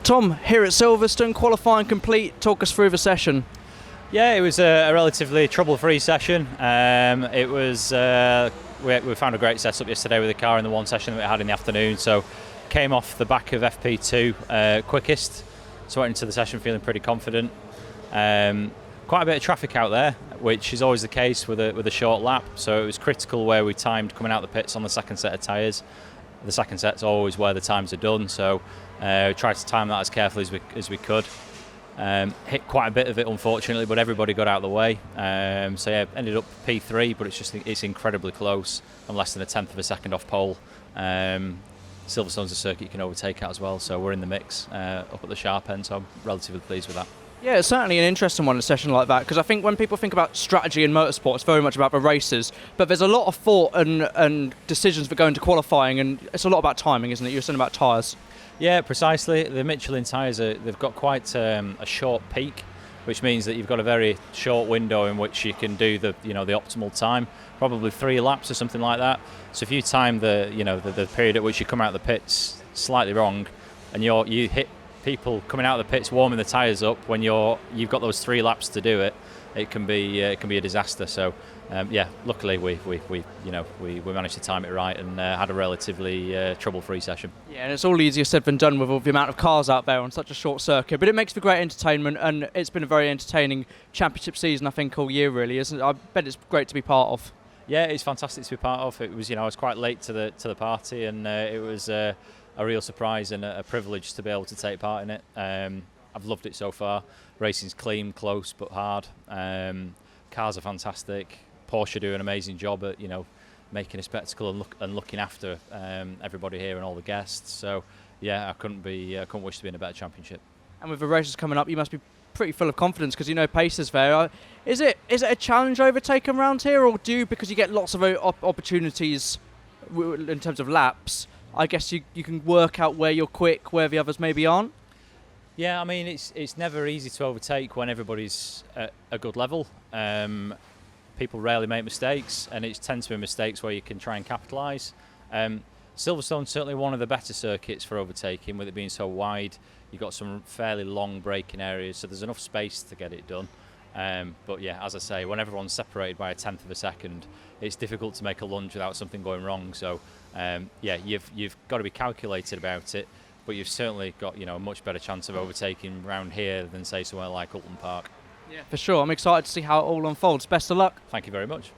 Tom, here at Silverstone, qualifying complete. Talk us through the session. Yeah, it was a relatively trouble-free session. It was we found a great setup yesterday with the car in the one session that we had in the afternoon. So came off the back of FP2 quickest, so went into the session feeling pretty confident. Quite a bit of traffic out there, which is always the case with a short lap. So it was critical where we timed coming out the pits on the second set of tyres. The second set's always where the times are done, so we tried to time that as carefully as we could. Hit quite a bit of it, unfortunately, but everybody got out of the way. So yeah, ended up P3, but it's incredibly close. I'm less than a tenth of a second off pole. Silverstone's a circuit you can overtake at as well, so we're in the mix up at the sharp end. So I'm relatively pleased with that. Yeah, it's certainly an interesting one, a session like that, because I think when people think about strategy in motorsport, it's very much about the races, but there's a lot of thought and decisions that go into qualifying, and it's a lot about timing, isn't it? You're saying about tyres. Yeah, precisely. The Michelin tyres, they've got quite a short peak, which means that you've got a very short window in which you can do the optimal time, probably 3 laps or something like that. So if you time the period at which you come out of the pits slightly wrong, and you hit people coming out of the pits warming the tyres up when you've got those 3 laps to do it, it can be a disaster. So luckily we managed to time it right and had a relatively trouble-free session. Yeah, and it's all easier said than done with all the amount of cars out there on such a short circuit, but it makes for great entertainment, and it's been a very entertaining championship season, I think, all year really, isn't it? I bet it's great to be part of. Yeah, it's fantastic to be part of. It was, I was quite late to the party, and it was a real surprise and a privilege to be able to take part in it. I've loved it so far. Racing's clean, close but hard. Cars are fantastic. Porsche do an amazing job at making a spectacle and looking after everybody here and all the guests. So yeah, I couldn't wish to be in a better championship. And with the races coming up, you must be pretty full of confidence because pace is there. Is it a challenge overtaking around here, or because you get lots of opportunities in terms of laps, I guess you can work out where you're quick, where the others maybe aren't? Yeah, I mean, it's never easy to overtake when everybody's at a good level. People rarely make mistakes, and it tends to be mistakes where you can try and capitalise. Silverstone's certainly one of the better circuits for overtaking, with it being so wide. You've got some fairly long braking areas, so there's enough space to get it done. But yeah, as I say, when everyone's separated by a tenth of a second, it's difficult to make a lunge without something going wrong. So you've got to be calculated about it, but you've certainly got a much better chance of overtaking around here than say somewhere like Upton Park. Yeah, for sure. I'm excited to see how it all unfolds. Best of luck. Thank you very much.